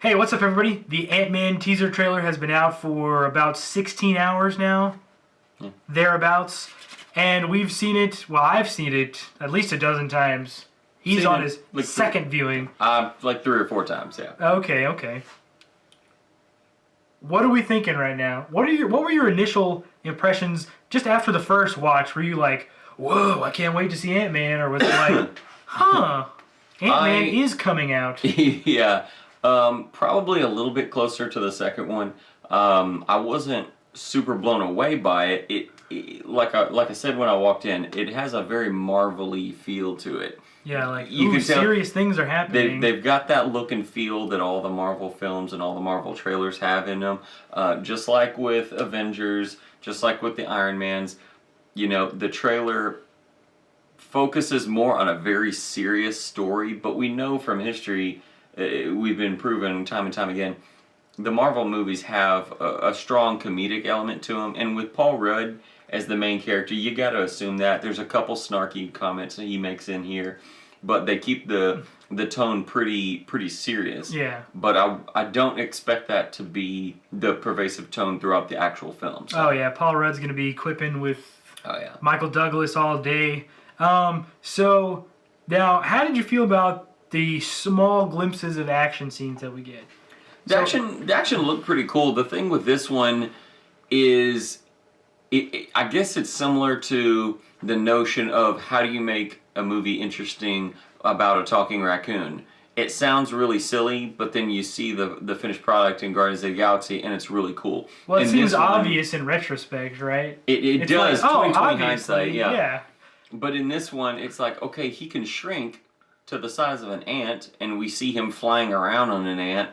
Hey, what's up, everybody? The Ant-Man teaser trailer has been out for about 16 hours now, thereabouts. And we've seen it, well, I've seen it at least a dozen times. He's Seen on it, his like, second viewing. Like 3 or 4 times, yeah. Okay. What are we thinking right now? What were your initial impressions just after the first watch? Were you like, whoa, I can't wait to see Ant-Man? Or was it like, huh, Ant-Man is coming out? Yeah, probably a little bit closer to the second one. I wasn't super blown away by it. Like I said when I walked in, it has a very Marvel-y feel to it. Yeah, like, You can tell serious things are happening. They've got that look and feel that all the Marvel films and all the Marvel trailers have in them. Just like with Avengers, just like with the Iron Mans, you know, the trailer focuses more on a very serious story, but we know from history, we've been proven time and time again, the Marvel movies have a strong comedic element to them, and with Paul Rudd as the main character, you got to assume that. There's a couple snarky comments that he makes in here, but they keep the tone pretty serious. Yeah. But I don't expect that to be the pervasive tone throughout the actual film. So. Oh yeah, Paul Rudd's gonna be quipping with Oh yeah. Michael Douglas all day. So now, how did you feel about the small glimpses of action scenes that we get? The action looked pretty cool. The thing with this one is, I guess it's similar to the notion of how do you make a movie interesting about a talking raccoon. It sounds really silly, but then you see the finished product in Guardians of the Galaxy, and it's really cool. Well, it in seems this one, obvious in retrospect, right? It does. Like, 2020 hindsight, yeah. Yeah. But in this one, it's like, okay, he can shrink to the size of an ant, and we see him flying around on an ant.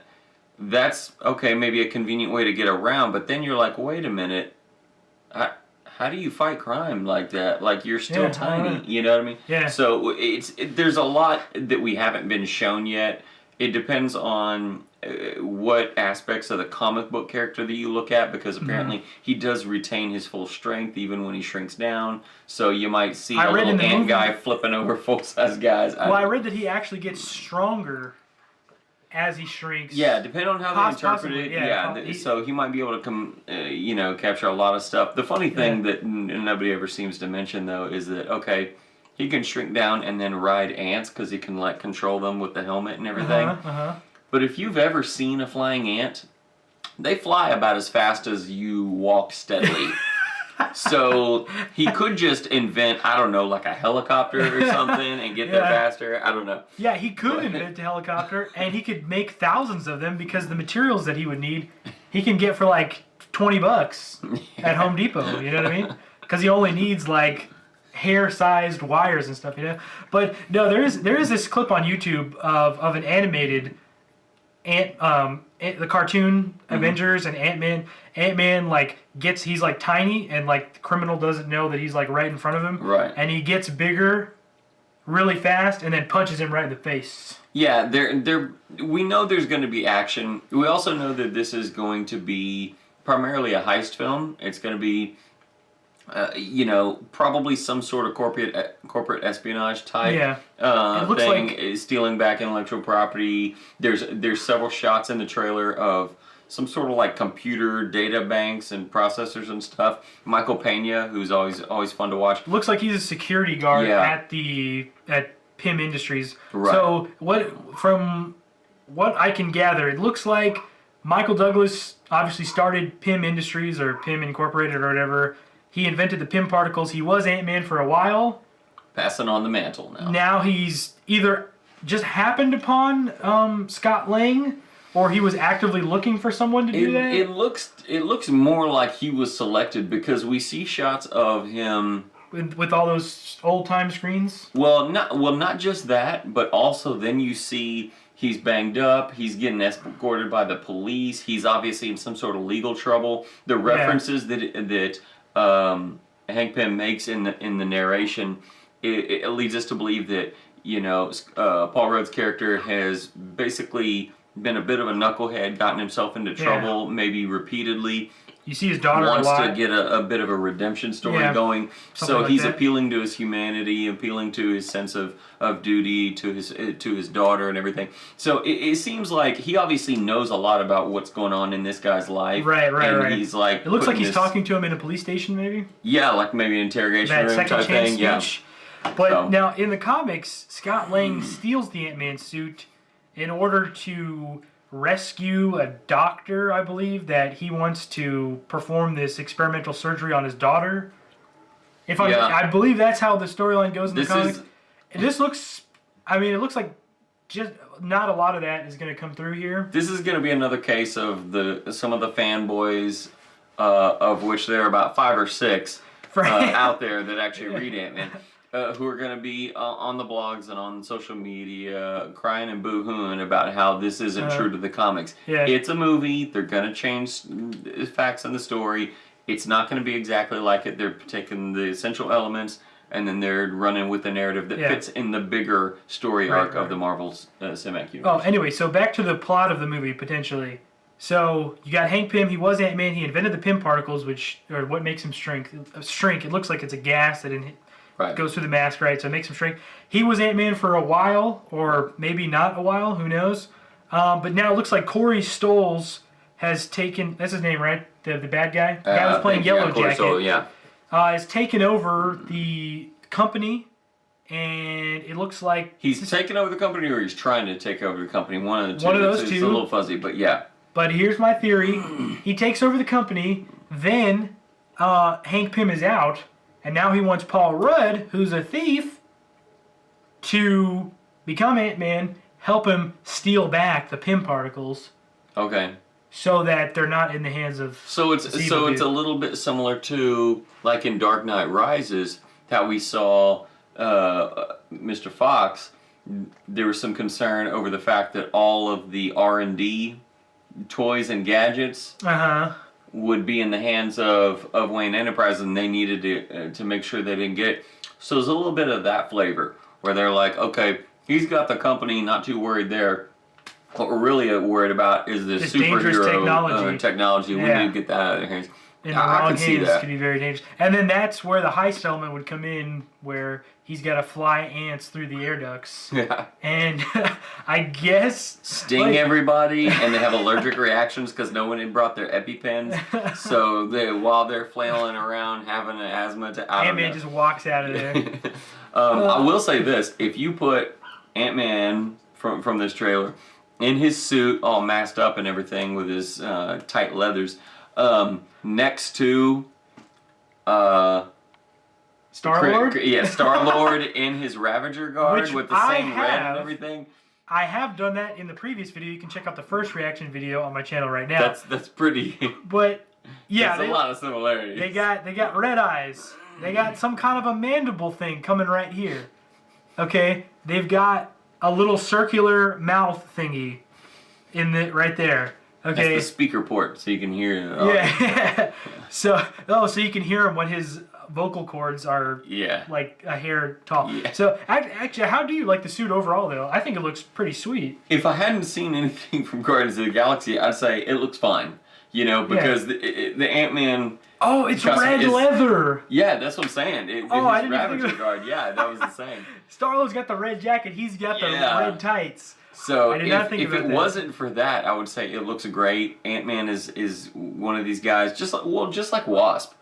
That's, okay, maybe a convenient way to get around, but then you're like, wait a minute, how do you fight crime like that? Like, you're still tiny, you know what I mean? Yeah. So there's a lot that we haven't been shown yet. It depends on what aspects of the comic book character that you look at, because apparently he does retain his full strength even when he shrinks down. So you might see a little ant guy flipping over full-size guys. Well, I read that he actually gets stronger as he shrinks. Yeah, depending on how they interpret it. Yeah, so he might be able to capture a lot of stuff. The funny thing that nobody ever seems to mention, though, is that, okay, he can shrink down and then ride ants because he can, like, control them with the helmet and everything. But if you've ever seen a flying ant, they fly about as fast as you walk steadily. So he could just invent, I don't know, like a helicopter or something and get there faster. I don't know. Yeah, he could invent a helicopter, and he could make thousands of them because the materials that he would need, he can get for like $20 at Home Depot. You know what I mean? Because he only needs like hair-sized wires and stuff, you know. But no, there is this clip on YouTube of an animated the cartoon Avengers and Ant-Man. Ant-Man he's like tiny, and like the criminal doesn't know that he's like right in front of him. Right. And he gets bigger really fast and then punches him right in the face. Yeah, we know there's going to be action. We also know that this is going to be primarily a heist film. It's going to be probably some sort of corporate espionage type it looks thing, like stealing back intellectual property. There's several shots in the trailer of some sort of like computer data banks and processors and stuff. Michael Pena, who's always fun to watch. Looks like he's a security guard at PIM Industries. Right. So from what I can gather, it looks like Michael Douglas obviously started PIM Industries or PIM Incorporated or whatever. He invented the PIM particles. He was Ant-Man for a while. Passing on the mantle now. Now he's either just happened upon Scott Lang, or he was actively looking for someone to do that. It looks more like he was selected, because we see shots of him with all those old time screens. Well, not just that, but also then you see he's banged up. He's getting escorted by the police. He's obviously in some sort of legal trouble. The references that Hank Pym makes in the narration, it leads us to believe that Paul Rudd's character has basically been a bit of a knucklehead, gotten himself into trouble maybe repeatedly, You see his daughter wants a lot. to get a bit of a redemption story going. Something So like he's that. appealing to his humanity, appealing to his sense of duty to his daughter and everything. So it seems like he obviously knows a lot about what's going on in this guy's life. Right. And he's like, It looks like putting he's this- talking to him in a police station, maybe. Yeah, like maybe an interrogation That room second type chance thing. Yeah. speech. But So- now in the comics, Scott Lang steals the Ant-Man suit in order to rescue a doctor, I believe, that he wants to perform this experimental surgery on his daughter. I believe that's how the storyline goes in the comics. This looks, I mean, it looks like just not a lot of that is going to come through here. This is going to be another case of some of the fanboys, of which there are about 5 or 6 out there that actually read Ant-Man, who are going to be on the blogs and on social media crying and boo-hooing about how this isn't true to the comics. Yeah. It's a movie. They're going to change facts in the story. It's not going to be exactly like it. They're taking the essential elements and then they're running with the narrative that fits in the bigger story arc of the Marvel Cinematic Universe. Oh, anyway, so back to the plot of the movie, potentially. So, you got Hank Pym, he was Ant-Man, he invented the Pym particles, which are what makes him shrink. It looks like it's a gas that goes through the mask, right? So it makes him shrink. He was Ant-Man for a while, or maybe not a while, who knows? But now it looks like Corey Stoles has taken, that's his name, right? The bad guy? The guy who's playing Yellow Jacket. So, yeah. Has taken over the company, and it looks like... He's taken over the company or he's trying to take over the company. One of the two. One of those It's two. a little fuzzy, but yeah. But here's my theory. He takes over the company, then Hank Pym is out, and now he wants Paul Rudd, who's a thief, to become Ant-Man, help him steal back the Pym particles Okay. so that they're not in the hands of It's a little bit similar to like in Dark Knight Rises, how we saw Mr. Fox. There was some concern over the fact that all of the R&D toys and gadgets would be in the hands of Wayne Enterprises, and they needed to make sure they didn't get. So there's a little bit of that flavor where they're like, okay, he's got the company, not too worried there. What we're really worried about is the This dangerous superhero technology. We Yeah. need to get that out of their hands. in the I wrong can see hands that. could be very dangerous. And then that's where the heist element would come in, where he's got to fly ants through the air ducts. Yeah. And I guess... Sting everybody, and they have allergic reactions because no one had brought their EpiPens. So while they're flailing around having an asthma attack, Ant-Man just walks out of there. I will say this: if you put Ant-Man from this trailer in his suit, all masked up and everything with his tight leathers, next to Star-Lord? yeah, Star-Lord in his Ravager guard Which with the I same red have. and everything. I have done that in the previous video. You can check out the first reaction video on my channel right now. That's pretty. But yeah, There's a lot of similarities. they got red eyes. They got some kind of a mandible thing coming right here. Okay, they've got a little circular mouth thingy right there. Okay. That's the speaker port, so you can hear it. Yeah. so you can hear him when his vocal cords are Yeah. like a hair tall. Yeah. So actually, how do you like the suit overall though? I think it looks pretty sweet. If I hadn't seen anything from Guardians of the Galaxy, I'd say it looks fine. You know, because the Ant-Man. Oh, it's Costume red is- leather. Yeah, that's what I'm saying. I His didn't even think Ravager of- guard. Yeah, that was the same. Star-Lord's got the red jacket. He's got the Yeah. red tights. So I did not think if about it that. wasn't for that, I would say it looks great. Ant-Man is one of these guys, just like Wasp.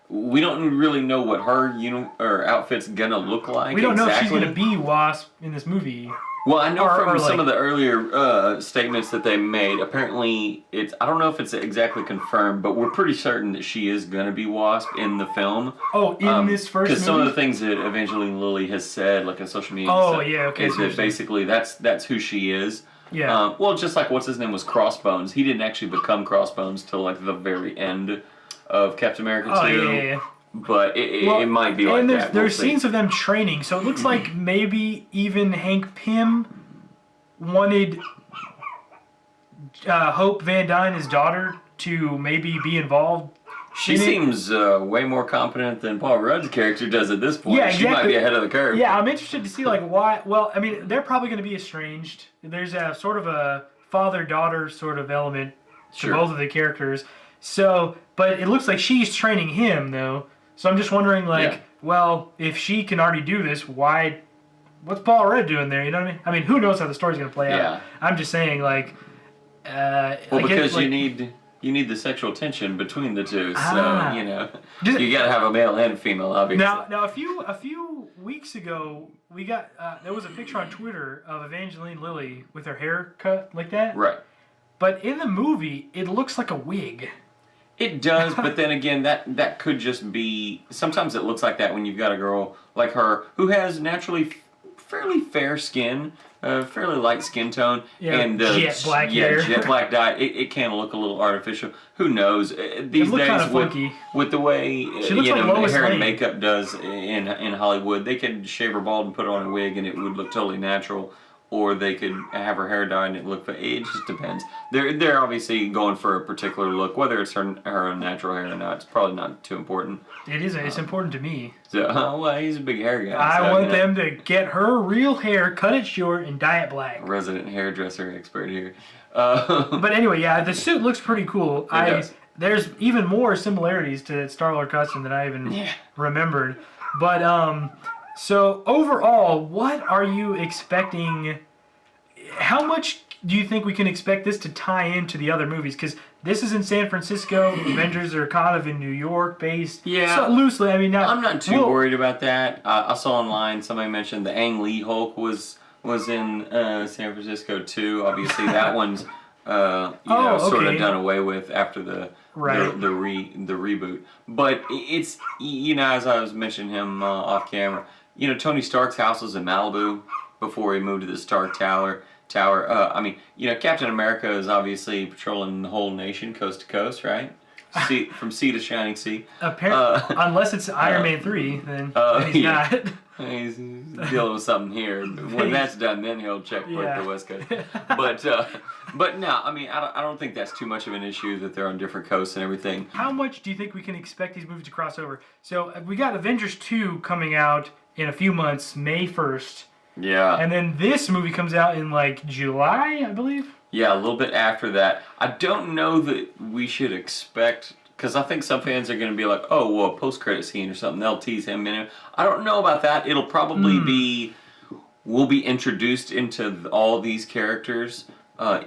We don't really know what her outfit's gonna look like. We don't know if she's exactly. going to be Wasp in this movie. Well, I know from or some like- of the earlier statements that they made, apparently I don't know if it's exactly confirmed, but we're pretty certain that she is going to be Wasp in the film. Oh, in this first movie? Because some of the things that Evangeline Lilly has said, like on social media, and Oh, stuff, yeah, okay, is so that basically that's who she is. Yeah. Well, just like what's his name was Crossbones. He didn't actually become Crossbones till like the very end of Captain America 2. Oh, yeah. But it might be like and that. there's We'll see. scenes of them training, so it looks like maybe even Hank Pym wanted Hope Van Dyne, his daughter, to maybe be involved. She in it. seems way more competent than Paul Rudd's character does at this point. Yeah, She might exactly. be ahead of the curve. Yeah, I'm interested to see like why. Well, I mean, they're probably going to be estranged. There's a sort of a father-daughter sort of element Sure. to both of the characters. So, but it looks like she's training him though. So I'm just wondering, like, Yeah. well, if she can already do this, why? What's Paul Rudd doing there? You know what I mean? I mean, who knows how the story's gonna play Yeah. out? I'm just saying, like, Well, I get, because like, you need the sexual tension between the two, so Ah. you know Just- you got to have a male and a female, obviously. now a few weeks ago, we got there was a picture on Twitter of Evangeline Lilly with her hair cut like that. Right. But in the movie, it looks like a wig. It does, but then again, that could just be. Sometimes it looks like that when you've got a girl like her who has naturally fairly fair skin, fairly light skin tone, Yeah, and the jet black hair. jet black dye. It can look a little artificial. Who knows? These look days, kinda with funky. with the way She looks like Lois hair Lane. and makeup does in Hollywood, they could shave her bald and put on a wig, and it would look totally natural. Or they could have her hair dyed and it look. It just depends. They're obviously going for a particular look, whether it's her natural hair or not. It's probably not too important. It is. It's important to me. So, well, he's a big hair guy. I so, want you know, them to get her real hair, cut it short, and dye it black. resident hairdresser expert here. But anyway, yeah, the suit looks pretty cool. does. There's even more similarities to Star-Lord costume than I even Yeah. remembered. But so overall, what are you expecting? How much do you think we can expect this to tie into the other movies? Because this is in San Francisco. Avengers are kind of in New York based. Yeah. So loosely, I mean, now I'm not too worried about that. I saw online somebody mentioned the Ang Lee Hulk was in San Francisco too. Obviously, that one's sort of okay. done away with after the Right. the reboot. But it's as I was mentioning him off camera. Tony Stark's house was in Malibu before he moved to the Stark Tower. Captain America is obviously patrolling the whole nation, coast to coast, right? From sea to shining sea. apparently, unless it's Iron Man 3, then he's yeah. not. He's dealing with something here. When that's done, then he'll check Yeah. the West Coast. But no, I don't think that's too much of an issue that they're on different coasts and everything. How much do you think we can expect these movies to cross over? So we got Avengers 2 coming out in a few months, May 1st. Yeah. And then this movie comes out in like July, I believe. Yeah, a little bit after that. I don't know that we should expect, because I think some fans are going to be like, oh, well, a post-credit scene or something, they'll tease him in it. I don't know about that. It'll probably be, we'll be introduced into all these characters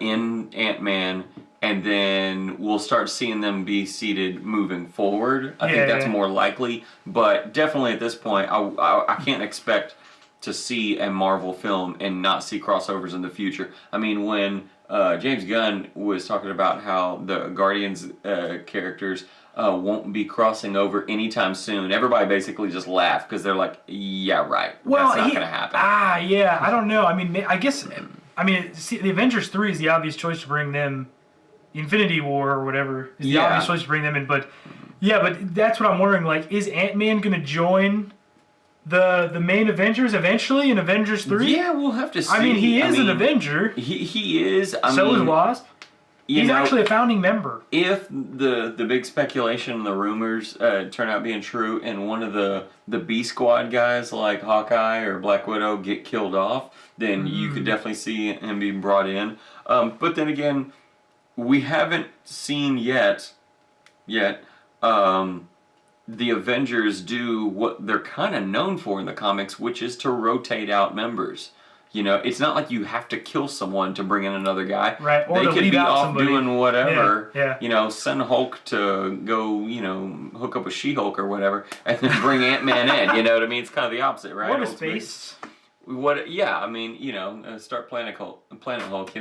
in Ant-Man, and then we'll start seeing them be seated moving forward. I think that's more likely, but definitely at this point, I can't expect to see a Marvel film and not see crossovers in the future. I mean, when James Gunn was talking about how the Guardians characters won't be crossing over anytime soon, everybody basically just laughed because they're like, yeah, right. Well, that's not going to happen. Yeah, I don't know. I mean, the Avengers 3 is the obvious choice to bring them, Infinity War or whatever, is the obvious choice to bring them in, but that's what I'm wondering, like, is Ant-Man going to join the main Avengers eventually in Avengers 3? Yeah, we'll have to see. I mean, he is an Avenger. He is. So is Wasp. He's actually a founding member. If the big speculation and the rumors turn out being true, and one of the B Squad guys like Hawkeye or Black Widow get killed off, then you could definitely see him being brought in. But then again, we haven't seen yet. The Avengers do what they're kind of known for in the comics, which is to rotate out members. It's not like you have to kill someone to bring in another guy. Right, or they to could leave be out off somebody. doing whatever. Yeah. Send Hulk to go, hook up with She-Hulk or whatever, and then bring Ant-Man in. You know what I mean? It's kind of the opposite, right? What a Ultimately. space. Start Planet Hulk,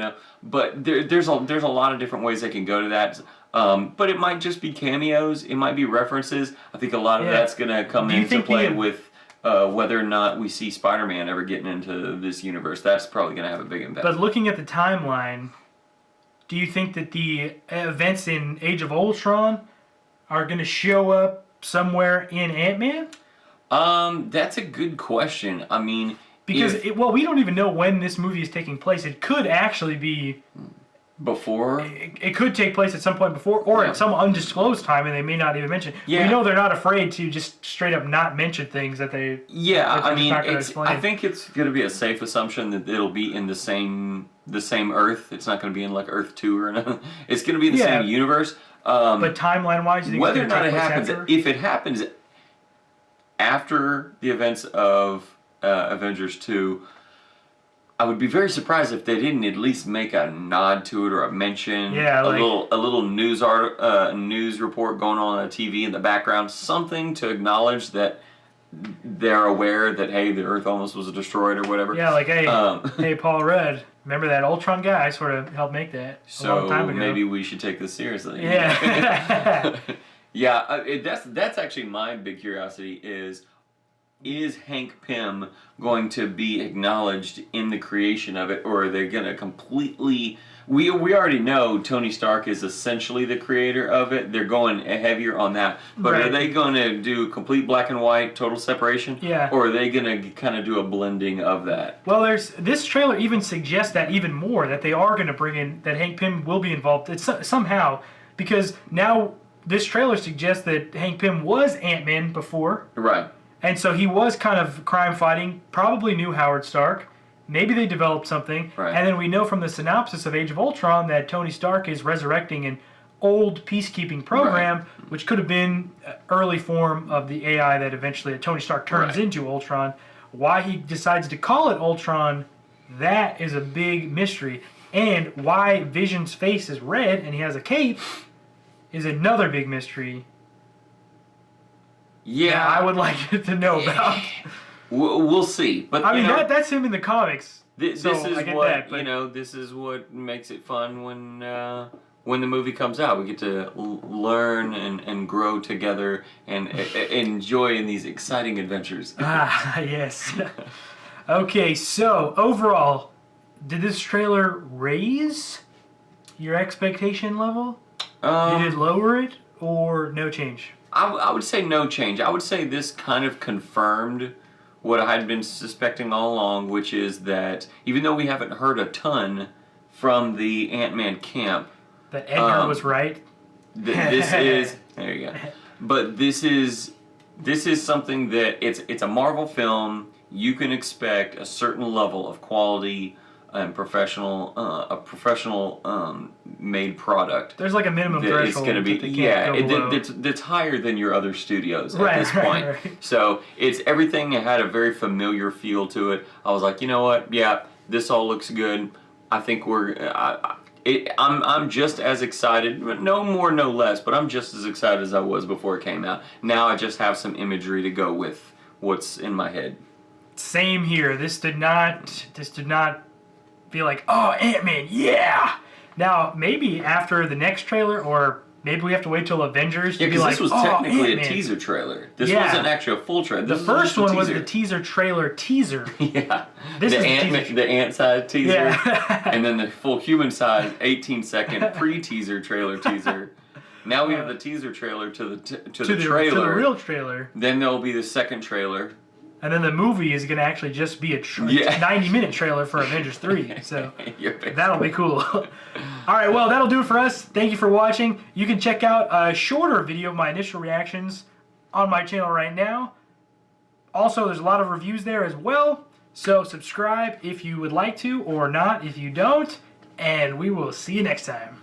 But there's a lot of different ways they can go to that. But it might just be cameos. It might be references. I think a lot of that's going to come into play with whether or not we see Spider-Man ever getting into this universe. That's probably going to have a big impact. But looking at the timeline, do you think that the events in Age of Ultron are going to show up somewhere in Ant-Man? That's a good question. I mean, Because we don't even know when this movie is taking place. It could actually be before. It could take place at some point before, or Yeah. at some undisclosed time, and they may not even mention. Yeah. We know they're not afraid to just straight up not mention things that they. Yeah, that they're I just mean, not gonna it's. explain. I think it's going to be a safe assumption that it'll be in the same Earth. It's not going to be in like Earth 2 or anything. It's going to be in the Yeah. same universe. But timeline wise, you think Whether or it's not gonna it take place happens, after? if it happens after the events of Avengers 2, I would be very surprised if they didn't at least make a nod to it or a mention. Yeah, like- a little news news report going on the TV in the background, something to acknowledge that they're aware that hey, the Earth almost was destroyed or whatever. Yeah, like hey, Um, hey, Paul Rudd, remember that Ultron guy? I sort of helped make that a long time So ago. maybe we should take this seriously. Yeah. Yeah, that's actually my big curiosity is Hank Pym going to be acknowledged in the creation of it, or are they going to completely... We already know Tony Stark is essentially the creator of it. They're going heavier on that. But Right. are they going to do complete black and white, total separation? Yeah. Or are they going to kind of do a blending of that? Well, this trailer even suggests that even more, that they are going to bring in, that Hank Pym will be involved. It's somehow, because now this trailer suggests that Hank Pym was Ant-Man before, Right. and so he was kind of crime fighting, probably knew Howard Stark. Maybe they developed something, Right. and then we know from the synopsis of Age of Ultron that Tony Stark is resurrecting an old peacekeeping program, which could have been an early form of the AI that eventually Tony Stark turns Right. into Ultron. Why he decides to call it Ultron, that is a big mystery. And why Vision's face is red and he has a cape is another big mystery. Yeah. I would like to know about. We'll see. But I mean, you know, that's him in the comics. This So, is I get what that, but- This is what makes it fun when the movie comes out. We get to learn and grow together and enjoy in these exciting adventures. Ah, yes. Okay, so overall, did this trailer raise your expectation level? Did it lower it, or no change? I would say no change. I would say this kind of confirmed what I had been suspecting all along, which is that even though we haven't heard a ton from the Ant-Man camp, That Edgar was right. this is there you go. But this is something that it's a Marvel film. You can expect a certain level of quality and professional made product. There's like a minimum That threshold it's going to be that they can't go below. that's higher than your other studios at Right, this right, point. right. So it's everything had a very familiar feel to it. I was like, you know what? Yeah, this all looks good. I think I'm just as excited, no more, no less, but I'm just as excited as I was before it came out. Now I just have some imagery to go with what's in my head. Same here. This did not be like, oh, Ant-Man, yeah. Now maybe after the next trailer, or maybe we have to wait till Avengers to Yeah, be because like, this was oh, technically Ant-Man. a teaser trailer. This Yeah. wasn't actually a full trailer. The This first was one was just a the teaser trailer teaser. Yeah. This the is a ant teaser. the ant side teaser, Yeah. and then the full human side 18-second pre-teaser trailer teaser. Now we have the teaser trailer to the trailer. To the real trailer. Then there'll be the second trailer. And then the movie is going to actually just be a Yeah. 90-minute trailer for Avengers 3. So Your face. that'll be cool. All right, well, that'll do it for us. Thank you for watching. You can check out a shorter video of my initial reactions on my channel right now. Also, there's a lot of reviews there as well. So subscribe if you would like to, or not if you don't. And we will see you next time.